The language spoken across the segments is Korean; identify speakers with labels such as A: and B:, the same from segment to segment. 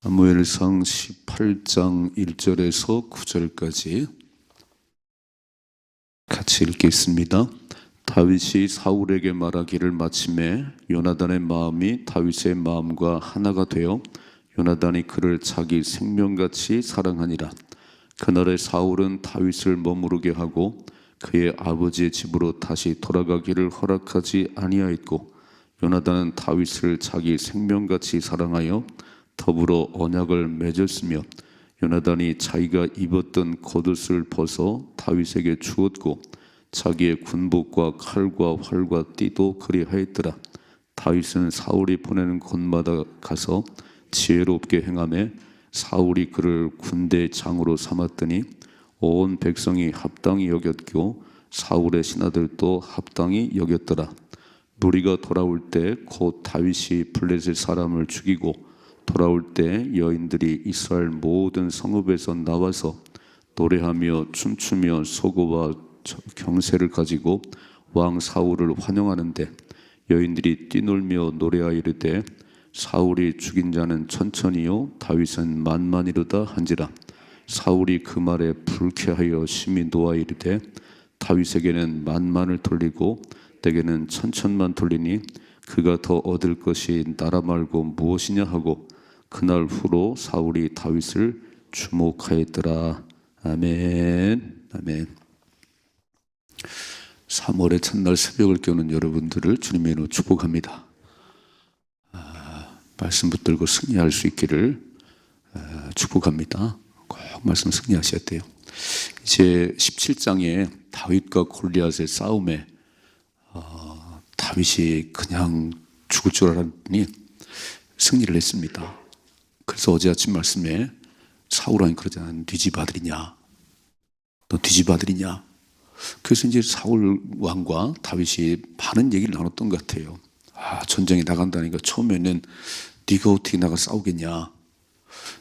A: 사무엘상 18장 1절에서 9절까지 같이 읽겠습니다. 다윗이 사울에게 말하기를 마침에 요나단의 마음이 다윗의 마음과 하나가 되어 요나단이 그를 자기 생명같이 사랑하니라. 그날에 사울은 다윗을 머무르게 하고 그의 아버지의 집으로 다시 돌아가기를 허락하지 아니하였고, 요나단은 다윗을 자기 생명같이 사랑하여 더불어 언약을 맺었으며, 요나단이 자기가 입었던 겉옷을 벗어 다윗에게 주었고 자기의 군복과 칼과 활과 띠도 그리하였더라. 다윗은 사울이 보내는 곳마다 가서 지혜롭게 행하며 사울이 그를 군대 장으로 삼았더니 온 백성이 합당히 여겼고 사울의 신하들도 합당히 여겼더라. 무리가 돌아올 때 곧 다윗이 블레셋 사람을 죽이고 돌아올 때 여인들이 이스라엘 모든 성읍에서 나와서 노래하며 춤추며 소고와 경세를 가지고 왕 사울을 환영하는데, 여인들이 뛰놀며 노래하이르되 사울이 죽인 자는 천천히요 다윗은 만만이로다 한지라. 사울이 그 말에 불쾌하여 심히 노하이르되 다윗에게는 만만을 돌리고 내게는 천천만 돌리니 그가 더 얻을 것이 나라 말고 무엇이냐 하고, 그날 후로 사울이 다윗을 주목하였더라. 아멘. 아멘. 3월의 첫날 새벽을 깨우는 여러분들을 주님의 이름으로 축복합니다. 말씀 붙들고 승리할 수 있기를 축복합니다. 꼭 말씀 승리하셔야 돼요. 이제 17장에 다윗과 골리앗의 싸움에 다윗이 그냥 죽을 줄 알았더니 승리를 했습니다. 그래서 어제 아침 말씀에 사울왕이 그러잖아요. 네 집 아들이냐? 너 네 집 아들이냐? 그래서 이제 사울 왕과 다윗이 많은 얘기를 나눴던 것 같아요. 전쟁에 나간다니까 처음에는 네가 어떻게 나가 싸우겠냐?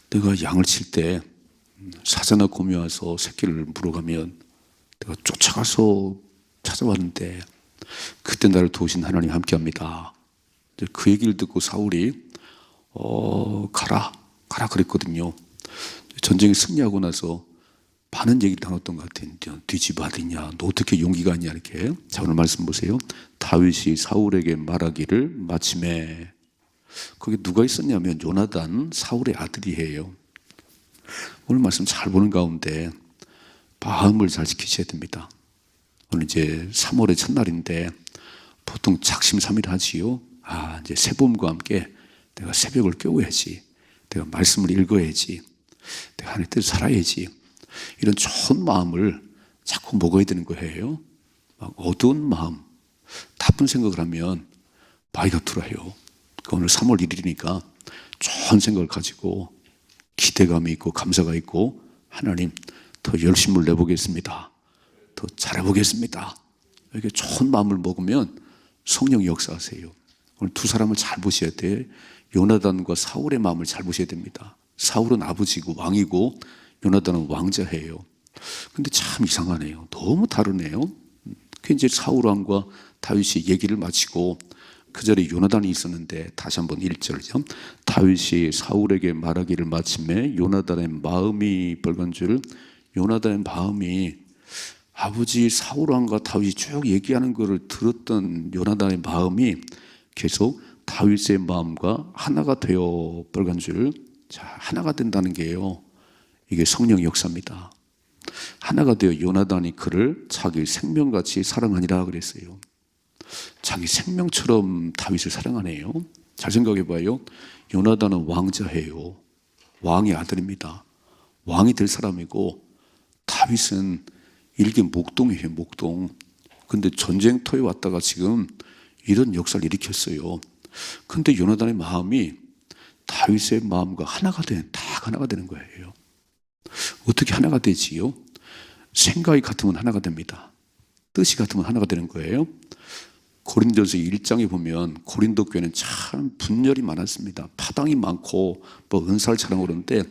A: 내가 양을 칠 때 사자나 곰이 와서 새끼를 물어가면 내가 쫓아가서 찾아왔는데 그때 나를 도우신 하나님 함께합니다. 그 얘기를 듣고 사울이 가라 그랬거든요. 전쟁에 승리하고 나서 많은 얘기를 나눴던 것 같아요. 네 집 아들이냐? 너 어떻게 용기가 있냐? 이렇게. 자, 오늘 말씀 보세요. 다윗이 사울에게 말하기를 마침에, 거기 누가 있었냐면 요나단 사울의 아들이에요. 오늘 말씀 잘 보는 가운데 마음을 잘 지키셔야 됩니다. 오늘 이제 3월의 첫날인데 보통 작심삼일 하지요. 이제 새봄과 함께 내가 새벽을 깨워야지, 내가 말씀을 읽어야지, 내가 하나님의 뜻을 살아야지, 이런 좋은 마음을 자꾸 먹어야 되는 거예요. 막 어두운 마음, 나쁜 생각을 하면 마이가 들어요. 오늘 3월 1일이니까 좋은 생각을 가지고 기대감이 있고 감사가 있고, 하나님 더 열심을 내보겠습니다, 더 잘해보겠습니다, 이렇게 좋은 마음을 먹으면 성령이 역사하세요. 오늘 두 사람을 잘 보셔야 돼. 요나단과 사울의 마음을 잘 보셔야 됩니다. 사울은 아버지고 왕이고 요나단은 왕자예요. 근데 참 이상하네요. 너무 다르네요. 이제 사울 왕과 다윗이 얘기를 마치고 그 자리에 요나단이 있었는데, 다시 한번 1절이죠. 다윗이 사울에게 말하기를 마침에 요나단의 마음이 벌건줄, 요나단의 마음이 아버지 사울 왕과 다윗이 쭉 얘기하는 것을 들었던 요나단의 마음이 계속 다윗의 마음과 하나가 되어 벌건줄. 자, 하나가 된다는 게요, 이게 성령의 역사입니다. 하나가 되어 요나단이 그를 자기 생명같이 사랑하니라 그랬어요. 자기 생명처럼 다윗을 사랑하네요. 잘 생각해 봐요. 요나단은 왕자예요. 왕의 아들입니다. 왕이 될 사람이고, 다윗은 일개 목동이에요. 목동. 근데 전쟁터에 왔다가 지금 이런 역사를 일으켰어요. 근데 요나단의 마음이 다윗의 마음과 하나가 딱 하나가 되는 거예요. 어떻게 하나가 되지요? 생각이 같으면 하나가 됩니다. 뜻이 같으면 하나가 되는 거예요. 고린도서 1장에 보면 고린도 교회는 참 분열이 많았습니다. 파당이 많고 은사를 자랑하고 그러는데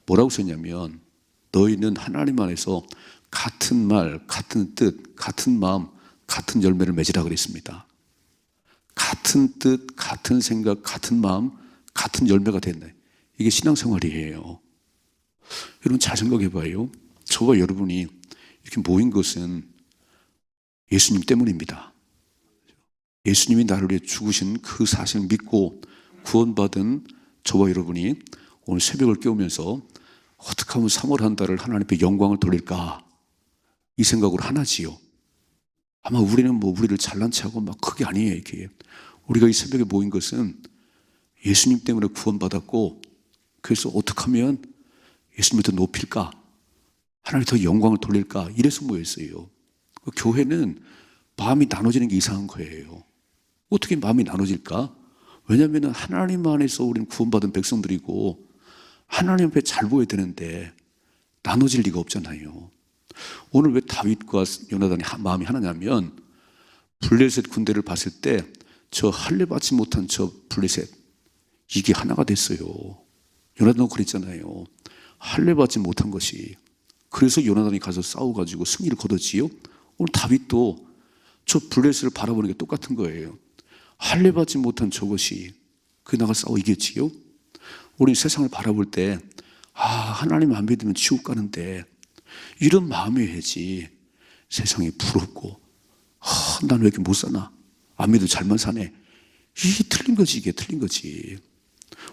A: 뭐라고 썼냐면, 너희는 하나님 안에서 같은 말, 같은 뜻, 같은 마음, 같은 열매를 맺으라 그랬습니다. 같은 뜻, 같은 생각, 같은 마음, 같은 열매가 됐네. 이게 신앙생활이에요. 여러분 잘 생각해봐요. 저와 여러분이 이렇게 모인 것은 예수님 때문입니다. 예수님이 나를 위해 죽으신 그 사실을 믿고 구원받은 저와 여러분이 오늘 새벽을 깨우면서 어떻게 하면 3월 한 달을 하나님 앞에 영광을 돌릴까 이 생각으로 하나지요. 아마 우리는 우리를 잘난 체하고 막 그게 아니에요. 이게 우리가 이 새벽에 모인 것은 예수님 때문에 구원받았고, 그래서 어떻게 하면 예수님을 더 높일까, 하나님 더 영광을 돌릴까, 이래서 모였어요. 교회는 마음이 나눠지는 게 이상한 거예요. 어떻게 마음이 나눠질까? 왜냐하면 하나님 안에서 우리는 구원받은 백성들이고 하나님 앞에 잘 보여야 되는데 나눠질 리가 없잖아요. 오늘 왜 다윗과 요나단이 마음이 하나냐면, 블레셋 군대를 봤을 때 저 할례 받지 못한 저 블레셋, 이게 하나가 됐어요. 요나단도 그랬잖아요. 할례 받지 못한 것이. 그래서 요나단이 가서 싸워가지고 승리를 거뒀지요. 오늘 다윗도 저 블레셋을 바라보는 게 똑같은 거예요. 할례 받지 못한 저것이 그 나가 싸워 이겼지요. 우리 세상을 바라볼 때 하나님 안 믿으면 지옥 가는데 이런 마음이어야지. 세상이 부럽고 난 왜 이렇게 못 사나, 안 믿어도 잘만 사네, 이게 틀린 거지. 이게 틀린 거지.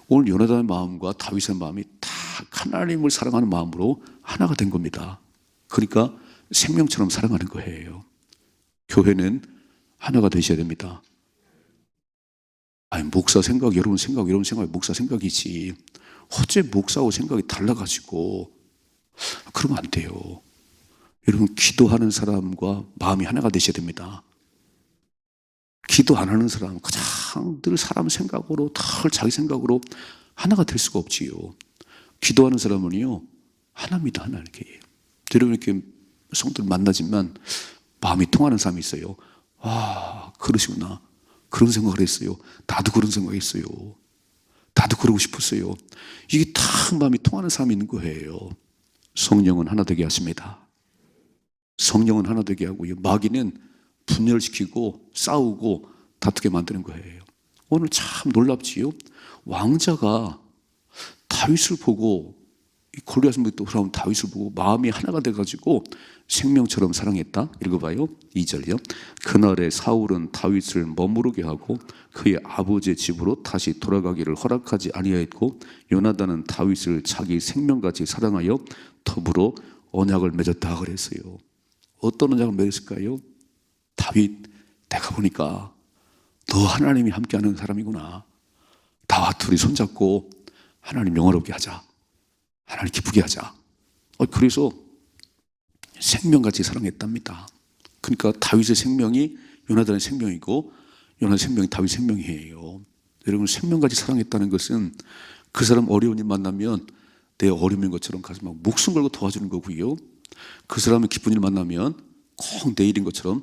A: 오늘 요나단의 마음과 다윗의 마음이 다 하나님을 사랑하는 마음으로 하나가 된 겁니다. 그러니까 생명처럼 사랑하는 거예요. 교회는 하나가 되셔야 됩니다. 아니, 목사 생각, 여러분 생각이 목사 생각이지. 어째 목사하고 생각이 달라가지고 그러면 안 돼요. 여러분, 기도하는 사람과 마음이 하나가 되셔야 됩니다. 기도 안 하는 사람, 그냥 늘 사람 생각으로, 늘 자기 생각으로 하나가 될 수가 없지요. 기도하는 사람은요, 하나입니다. 하나. 이렇게. 여러분, 이렇게 성도를 만나지만 마음이 통하는 사람이 있어요. 그러시구나. 그런 생각을 했어요. 나도 그런 생각했어요. 나도 그러고 싶었어요. 이게 다 마음이 통하는 사람이 있는 거예요. 성령은 하나 되게 하십니다. 성령은 하나 되게 하고요. 마귀는 분열시키고 싸우고 다투게 만드는 거예요. 오늘 참 놀랍지요. 왕자가 다윗을 보고, 골리앗을 돌아온 다윗을 보고 마음이 하나가 돼가지고 생명처럼 사랑했다. 읽어봐요. 2절이요. 그날에 사울은 다윗을 머무르게 하고 그의 아버지의 집으로 다시 돌아가기를 허락하지 아니하였고, 요나단은 다윗을 자기 생명같이 사랑하여 더불어 언약을 맺었다 그랬어요. 어떤 언약을 맺었을까요? 다윗, 내가 보니까 너 하나님이 함께하는 사람이구나. 나와 둘이 손잡고 하나님 영화롭게 하자. 하나님 기쁘게 하자. 그래서 생명같이 사랑했답니다. 그러니까 다윗의 생명이 요나단의 생명이고 요나단의 생명이 다윗의 생명이에요. 여러분, 생명같이 사랑했다는 것은 그 사람 어려운 일 만나면 내 어려움인 것처럼 가서 막 목숨 걸고 도와주는 거고요. 그 사람을 기쁜 일 만나면 꼭 내 일인 것처럼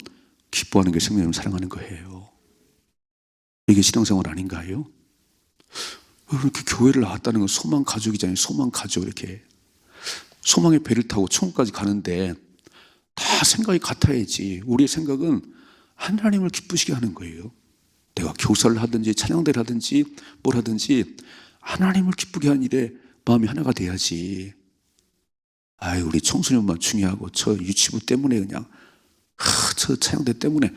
A: 기뻐하는 게 생명을 사랑하는 거예요. 이게 신앙생활 아닌가요? 이렇게 교회를 나왔다는 건 소망 가족이잖아요. 소망 가족. 이렇게 소망의 배를 타고 천국까지 가는데 다 생각이 같아야지. 우리의 생각은 하나님을 기쁘시게 하는 거예요. 내가 교사를 하든지 찬양대를 하든지 뭘 하든지 하나님을 기쁘게 하는 일에 마음이 하나가 돼야지. 우리 청소년만 중요하고 저 유치부 때문에 그냥 저 찬양대 때문에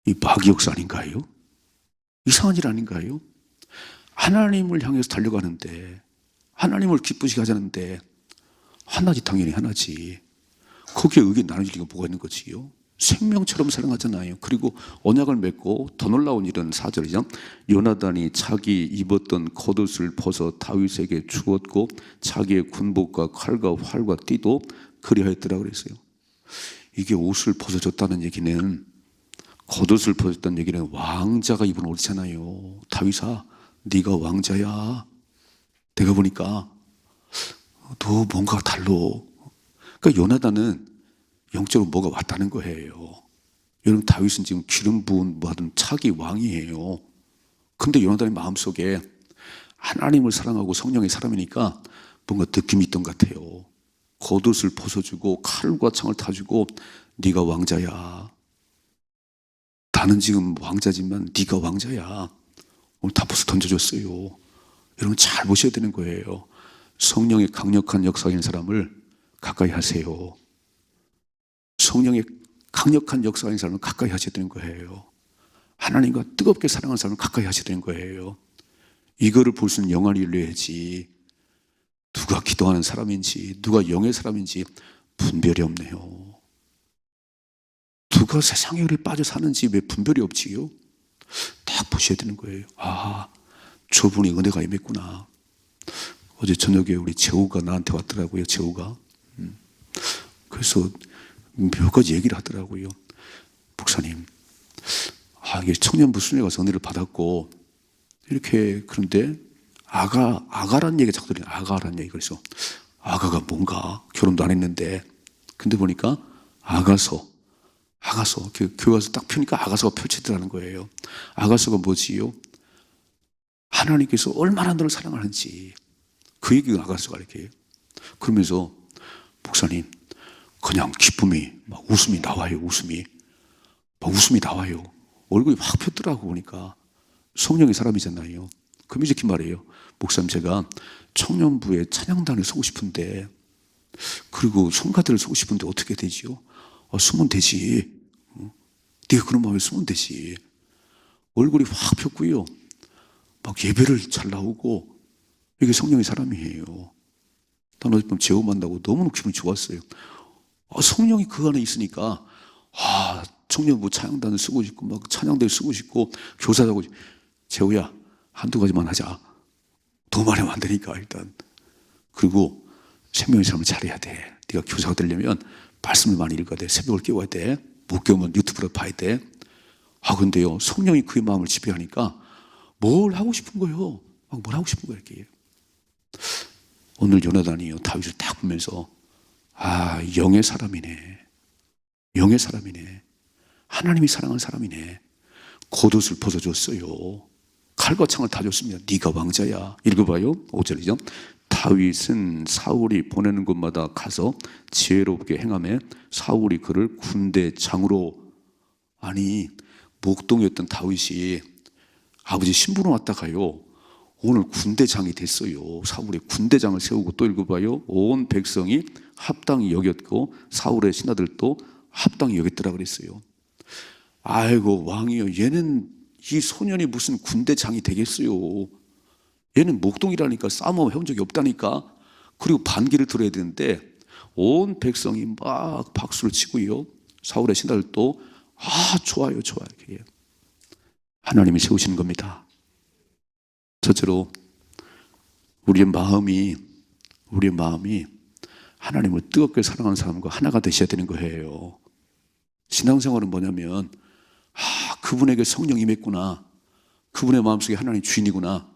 A: 이 마귀 역사 아닌가요? 이상한 일 아닌가요? 하나님을 향해서 달려가는데, 하나님을 기쁘시게 하자는데 하나지. 당연히 하나지. 거기에 의견 나눠질 리가 뭐가 있는 거지요? 생명처럼 사랑하잖아요. 그리고 언약을 맺고 더 놀라운 일은 4절이죠. 요나단이 자기 입었던 겉옷을 벗어 다윗에게 주었고 자기의 군복과 칼과 활과 띠도 그리하였더라 그랬어요. 이게 옷을 벗어줬다는 얘기는, 겉옷을 벗었다는 얘기는 왕자가 입은 옷이잖아요. 다윗아, 네가 왕자야. 내가 보니까 너 뭔가 달러. 그러니까 요나단은 영적으로 뭐가 왔다는 거예요. 여러분, 다윗은 지금 기름 부은 뭐하든 차기 왕이에요. 근데 요나단의 마음속에 하나님을 사랑하고 성령의 사람이니까 뭔가 느낌이 있던 것 같아요. 겉옷을 벗어주고 칼과 창을 타주고 네가 왕자야. 나는 지금 왕자지만 네가 왕자야. 오늘 다 벗어 던져줬어요. 여러분 잘 보셔야 되는 거예요. 성령의 강력한 역사인 사람을 가까이 하세요. 성령의 강력한 역사인 사람을 가까이 하셔야 되는 거예요. 하나님과 뜨겁게 사랑하는 사람을 가까이 하셔야 되는 거예요. 이거를 볼 수 있는 영안이 열려야지 누가 기도하는 사람인지 누가 영의 사람인지 분별이 없네요. 누가 세상에 그래 빠져 사는지 왜 분별이 없지요? 딱 보셔야 되는 거예요. 아, 저분이 은혜가 임했구나. 어제 저녁에 우리 재우가 나한테 왔더라고요. 재우가. 그래서 몇 가지 얘기를 하더라고요. 목사님, 이게 청년부 순회 가서 은혜를 받았고 이렇게 그런데 아가란 얘기가 자꾸 들리네. 아가란 얘기. 그래서 아가가 뭔가 결혼도 안 했는데 근데 보니까 아가서 교회 가서 딱 펴니까 아가서가 펼쳐지더라는 거예요. 아가서가 뭐지요? 하나님께서 얼마나 너를 사랑하는지 그 얘기가 아가서가 이렇게. 그러면서 목사님 그냥 기쁨이 막 웃음이 나와요. 웃음이 나와요. 얼굴이 확 폈더라고. 보니까 성령의 사람이잖아요. 그럼 이렇게 말해요. 목사님, 제가 청년부에 찬양단을 서고 싶은데 그리고 성가대를 서고 싶은데 어떻게 되지요? 쓰면 되지. 네가 그런 마음에 쓰면 되지. 얼굴이 확 폈고요. 막 예배를 잘 나오고 이게 성령의 사람이에요. 난 어젯밤 재호 만나고 너무 기분이 좋았어요. 성령이 그 안에 있으니까 청년부 찬양단을 쓰고 싶고 막 찬양대를 쓰고 싶고 교사하고 재호야 한두 가지만 하자. 더 많이 하면 안 되니까 일단. 그리고 생명의 삶을 잘해야 돼. 네가 교사가 되려면 말씀을 많이 읽어야 돼. 새벽을 깨워야 돼. 못 깨우면 유튜브로 봐야 돼. 근데요 성령이 그의 마음을 지배하니까 뭘 하고 싶은 거예요. 뭘 하고 싶은 거예요 이렇게. 오늘 요나단이요 다윗을 딱 보면서 영의 사람이네. 영의 사람이네. 하나님이 사랑하는 사람이네. 겉옷을 벗어줬어요. 칼과 창을 다 줬습니다. 네가 왕자야. 읽어봐요. 5절이죠. 다윗은 사울이 보내는 곳마다 가서 지혜롭게 행하며 사울이 그를 군대장으로. 아니 목동이었던 다윗이 아버지 심부름 왔다가요 오늘 군대장이 됐어요. 사울의 군대장을 세우고. 또 읽어봐요. 온 백성이 합당히 여겼고 사울의 신하들도 합당히 여겼더라 그랬어요. 아이고 왕이요, 얘는 이 소년이 무슨 군대장이 되겠어요. 얘는 목동이라니까 싸움을 해본 적이 없다니까. 그리고 반기를 들어야 되는데 온 백성이 막 박수를 치고요 사울의 신하들도 좋아요 이렇게. 하나님이 세우시는 겁니다. 첫째로 우리의 마음이 하나님을 뜨겁게 사랑하는 사람과 하나가 되셔야 되는 거예요. 신앙생활은 뭐냐면 그분에게 성령이 임했구나, 그분의 마음속에 하나님 주인이구나,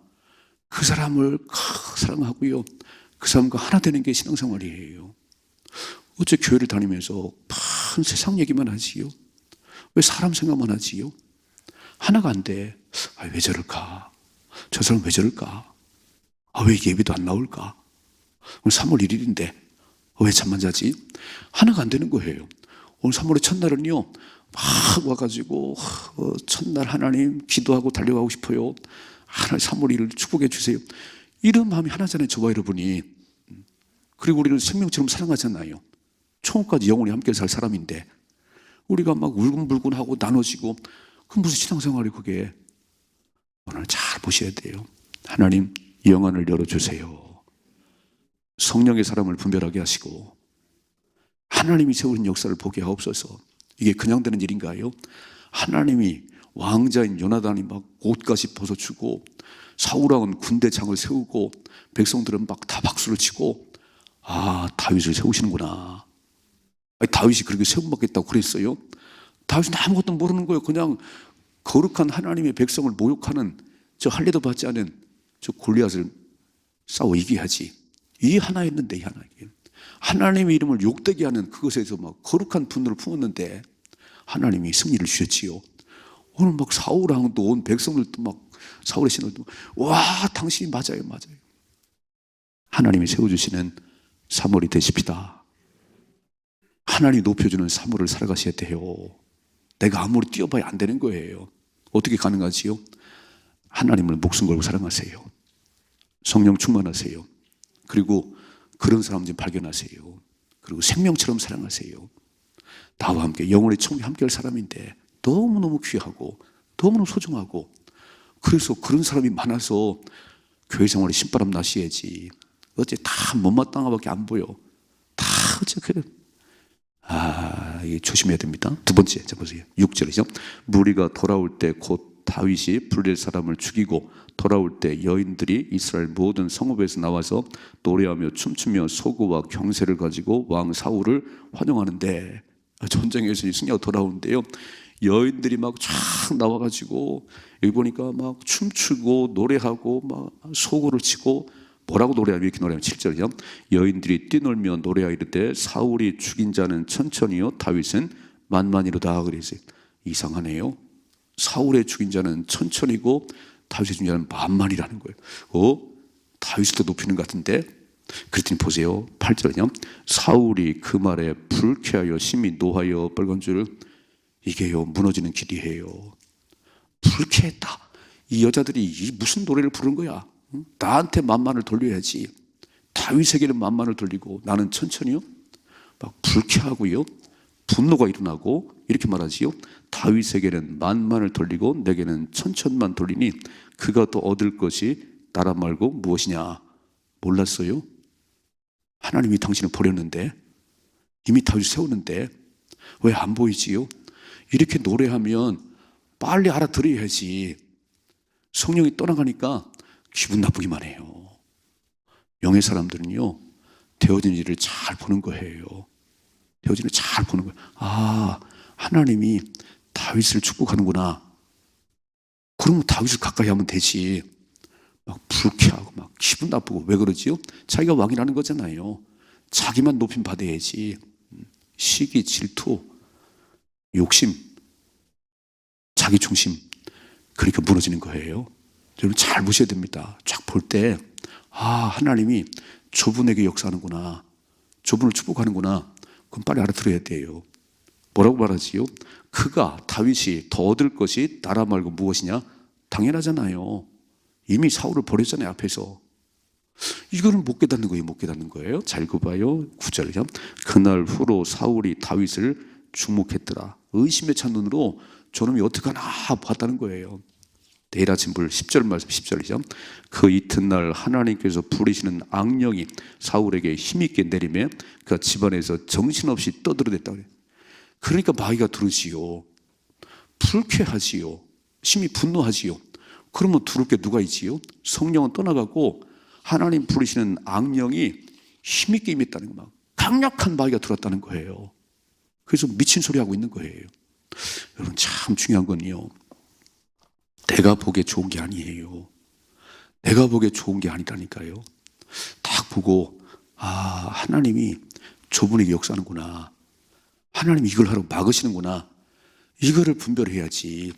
A: 그 사람을 사랑하고요 그 사람과 하나 되는 게 신앙생활이에요. 어째 교회를 다니면서 큰 세상 얘기만 하지요? 왜 사람 생각만 하지요? 하나가 안 돼. 왜 저럴까? 저 사람 왜 저럴까? 왜 예배도 안 나올까? 오늘 3월 1일인데 왜 잠만 자지? 하나가 안 되는 거예요. 오늘 3월의 첫날은요 막 와가지고 첫날 하나님 기도하고 달려가고 싶어요. 하나님 3월 1일 축복해 주세요. 이런 마음이 하나잖아요. 저와 여러분이. 그리고 우리는 생명처럼 사랑하잖아요. 총까지 영원히 함께 살 사람인데 우리가 막 울근불근하고 나눠지고 그럼 무슨 신앙생활이 그게. 오늘 잘 보셔야 돼요. 하나님 영안을 열어주세요. 성령의 사람을 분별하게 하시고 하나님이 세우는 역사를 보게 하옵소서. 이게 그냥 되는 일인가요? 하나님이 왕자인 요나단이 막 옷까지 벗어주고 사울왕은 군대장을 세우고 백성들은 막 다 박수를 치고 다윗을 세우시는구나. 다윗이 그렇게 세움받겠다고 그랬어요? 다윗은 아무것도 모르는 거예요. 그냥 거룩한 하나님의 백성을 모욕하는 저 할례도 받지 않은 저 골리앗을 싸워 이겨야지. 이 하나였는데, 이 하나. 하나님의 이름을 욕되게 하는 그것에서 막 거룩한 분노를 품었는데 하나님이 승리를 주셨지요. 오늘 막 사울왕도 온 백성들도 막 사울의 신하들도 당신이 맞아요. 하나님이 세워주시는 3월이 되십시다. 하나님이 높여주는 3월을 살아가셔야 돼요. 내가 아무리 뛰어봐야 안 되는 거예요. 어떻게 가능하지요? 하나님을 목숨 걸고 사랑하세요. 성령 충만하세요. 그리고 그런 사람 좀 발견하세요. 그리고 생명처럼 사랑하세요. 나와 함께 영원의 천국에 함께할 사람인데 너무너무 귀하고 너무너무 소중하고, 그래서 그런 사람이 많아서 교회 생활에 신바람 나셔야지. 어째 다 못마땅하밖에 안 보여. 다 어째 그래. 이게 조심해야 됩니다. 두 번째, 자 보세요. 6절이죠. 무리가 돌아올 때 곧 다윗이 블레 사람을 죽이고 돌아올 때 여인들이 이스라엘 모든 성읍에서 나와서 노래하며 춤추며 소고와 경세를 가지고 왕 사울을 환영하는데, 전쟁에서 승리하고 돌아오는데요, 여인들이 막 쫙 나와가지고 여기 보니까 막 춤추고 노래하고 막 소고를 치고, 뭐라고 노래하면 이렇게 노래하면 7절이죠. 여인들이 뛰놀며 노래하 이르되 사울이 죽인 자는 천천히요 다윗은 만만이로다. 그랬어요. 이상하네요. 사울의 죽인 자는 천천히고 다윗의 죽인 자는 만만이라는 거예요. 다윗을 더 높이는 것 같은데, 그랬더니 보세요. 8절이요. 사울이 그 말에 불쾌하여 심히 노하여 빨간 줄을, 이게요 무너지는 길이에요. 불쾌했다. 이 여자들이 이 무슨 노래를 부르는 거야? 나한테 만만을 돌려야지. 다윗에게는 만만을 돌리고 나는 천천히요? 막 불쾌하고요, 분노가 일어나고 이렇게 말하지요. 다윗에게는 만만을 돌리고 내게는 천천만 돌리니 그가 또 얻을 것이 나라 말고 무엇이냐? 몰랐어요? 하나님이 당신을 버렸는데, 이미 다윗을 세우는데 왜 안 보이지요? 이렇게 노래하면 빨리 알아들어야지. 성령이 떠나가니까 기분 나쁘기만 해요. 영의 사람들은요, 되어진 일을 잘 보는 거예요. 되어진 일을 잘 보는 거예요. 하나님이 다윗을 축복하는구나. 그러면 다윗을 가까이 하면 되지. 막 불쾌하고 막 기분 나쁘고 왜 그러지요? 자기가 왕이라는 거잖아요. 자기만 높임 받아야지. 시기, 질투, 욕심, 자기 중심, 그러니까 무너지는 거예요. 여러분 잘 보셔야 됩니다. 쫙 볼 때 하나님이 저분에게 역사하는구나, 저분을 축복하는구나. 그럼 빨리 알아들어야 돼요. 뭐라고 말하지요? 그가 다윗이 더 얻을 것이 나라 말고 무엇이냐? 당연하잖아요. 이미 사울을 버렸잖아요. 앞에서. 이거는 못 깨닫는 거예요. 못 깨닫는 거예요. 잘 봐요. 9절이죠. 그날 후로 사울이 다윗을 주목했더라. 의심에 찬 눈으로 저놈이 어떡하나 봤다는 거예요. 내일 아침 볼 10절 말씀 10절이죠. 그 이튿날 하나님께서 부리시는 악령이 사울에게 힘있게 내리매 그 집안에서 정신없이 떠들어댔다 그래요. 그러니까 마귀가 들으지요. 불쾌하지요. 심히 분노하지요. 그러면 두를 게 누가 있지요? 성령은 떠나가고 하나님 부리시는 악령이 힘있게 임했다는 거, 막 강력한 마귀가 들었다는 거예요. 그래서 미친 소리 하고 있는 거예요. 여러분 참 중요한 건요, 내가 보기에 좋은 게 아니에요. 내가 보기에 좋은 게 아니라니까요. 딱 보고 하나님이 저분에게 역사하는구나, 하나님이 이걸 하라고 막으시는구나, 이거를 분별해야지.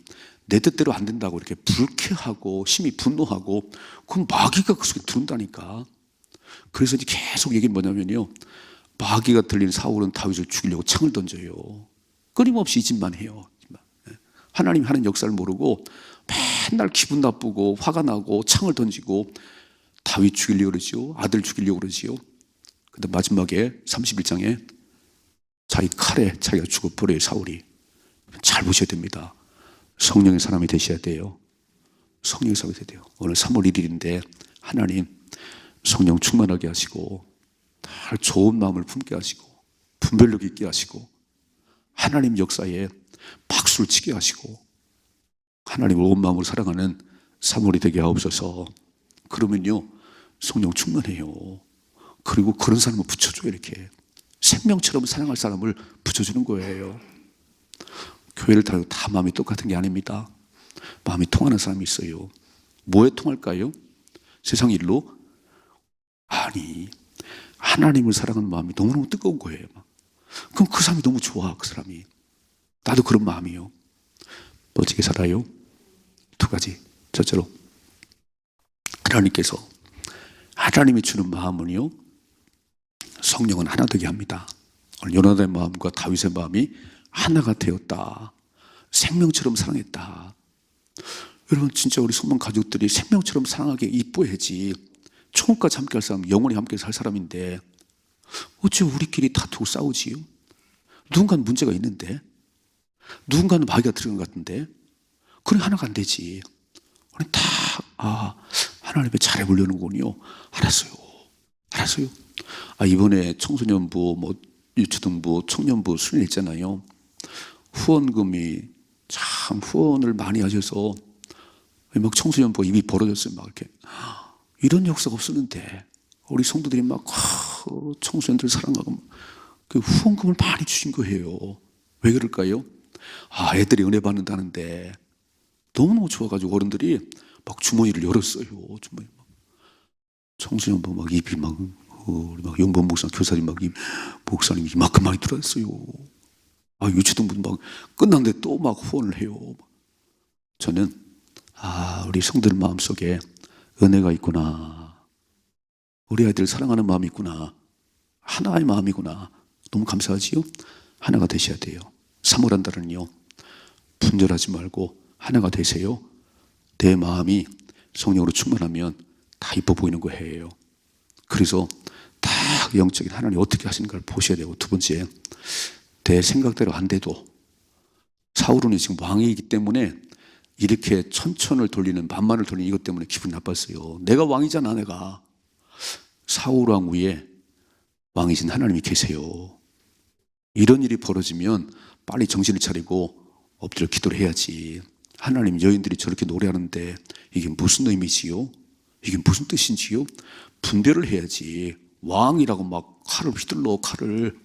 A: 내 뜻대로 안 된다고 이렇게 불쾌하고 심히 분노하고, 그럼 마귀가 그 속에 들어온다니까. 그래서 이제 계속 얘기는 뭐냐면요, 마귀가 들린 사울은 다윗을 죽이려고 창을 던져요. 끊임없이 이 짓만 해요. 하나님 하는 역사를 모르고 맨날 기분 나쁘고 화가 나고 창을 던지고 다윗 죽이려고 그러지요. 아들 죽이려고 그러지요. 근데 마지막에 31장에 자기 칼에 자기가 죽어버려요. 사울이. 잘 보셔야 됩니다. 성령의 사람이 되셔야 돼요. 성령의 사람이 되셔야 돼요. 오늘 3월 1일인데 하나님 성령 충만하게 하시고 다 좋은 마음을 품게 하시고 분별력 있게 하시고 하나님 역사에 박수를 치게 하시고 하나님을 온 마음으로 사랑하는 3월이 되게 하옵소서. 그러면요 성령 충만해요. 그리고 그런 사람을 붙여줘요. 이렇게 생명처럼 사랑할 사람을 붙여주는 거예요. 교회를 다니고 다 마음이 똑같은 게 아닙니다. 마음이 통하는 사람이 있어요. 뭐에 통할까요? 세상 일로? 아니, 하나님을 사랑하는 마음이 너무너무 뜨거운 거예요. 그럼 그 사람이 너무 좋아. 그 사람이. 나도 그런 마음이요. 멋지게 살아요. 두 가지. 첫째로 하나님께서, 하나님이 주는 마음은요, 성령은 하나 되게 합니다. 오늘 요나단의 마음과 다윗의 마음이 하나가 되었다. 생명처럼 사랑했다. 여러분 진짜 우리 성만 가족들이 생명처럼 사랑하게 이뻐야지. 천국까지 함께 할 사람, 영원히 함께 살 사람인데 어째 우리끼리 다투고 싸우지요? 누군가는 문제가 있는데, 누군가는 마귀가 들어간 것 같은데, 그래 하나가 안 되지. 우리 다 하나님의 잘해보려는군요. 알았어요. 이번에 청소년부, 유초등부, 청년부 수련 있잖아요. 후원금이 참 후원을 많이 하셔서 막 청소년부가 입이 벌어졌어요. 막 이렇게 이런 역사가 없었는데 우리 성도들이 막 청소년들 사랑하고 그 후원금을 많이 주신 거예요. 왜 그럴까요? 애들이 은혜 받는다는데 너무너무 좋아가지고 어른들이 막 주머니를 열었어요. 주머니 막 청소년부 막 입이 막 우리 막 영범 목사 교사님 막 목사님이 이만큼 많이 들어왔어요. 유치동분 막 끝났는데 또 막 후원을 해요. 저는 우리 성도들 마음속에 은혜가 있구나. 우리 아이들 사랑하는 마음이 있구나. 하나의 마음이구나. 너무 감사하지요? 하나가 되셔야 돼요. 3월 한 달은요, 분열하지 말고 하나가 되세요. 내 마음이 성령으로 충만하면 다 이뻐 보이는 거예요. 그래서 다 영적인 하나님 어떻게 하시는가를 보셔야 되고, 두 번째, 내 생각대로 안 돼도 사울은 지금 왕이기 때문에 이렇게 천천을 돌리는, 만만을 돌리는 이것 때문에 기분이 나빴어요. 내가 왕이잖아, 내가. 사울 왕 위에 왕이신 하나님이 계세요. 이런 일이 벌어지면 빨리 정신을 차리고 엎드려 기도를 해야지. 하나님, 여인들이 저렇게 노래하는데 이게 무슨 의미지요? 이게 무슨 뜻인지요? 분별을 해야지. 왕이라고 막 칼을 휘둘러, 칼을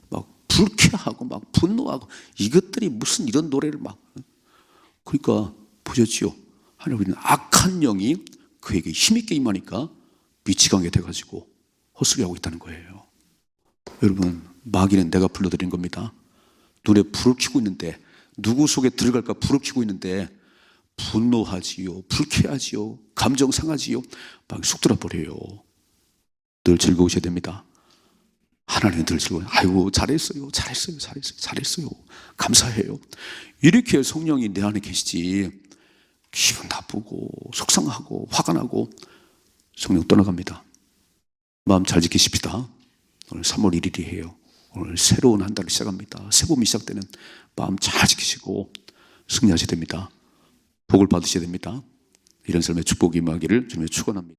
A: 막 불쾌하고 막 분노하고 이것들이 무슨 이런 노래를 막. 그러니까 보셨지요? 하나님은 악한 영이 그에게 힘있게 임하니까 미치광이 돼가지고 헛소리하고 있다는 거예요. 여러분, 마귀는 내가 불러들인 겁니다. 눈에 불을 켜고 있는데, 누구 속에 들어갈까 불을 켜고 있는데 분노하지요, 불쾌하지요, 감정 상하지요, 막 쑥 들어버려요. 늘 즐거우셔야 됩니다. 하나님은 늘 즐거워요. 아이고 잘했어요. 감사해요. 이렇게 성령이 내 안에 계시지 기분 나쁘고 속상하고 화가 나고 성령 떠나갑니다. 마음 잘 지키십시다. 오늘 3월 1일이에요. 오늘 새로운 한 달을 시작합니다. 새봄이 시작되는 마음 잘 지키시고 승리하셔야 됩니다. 복을 받으셔야 됩니다. 이런 삶의 축복이 임하기를 주님의 축원합니다.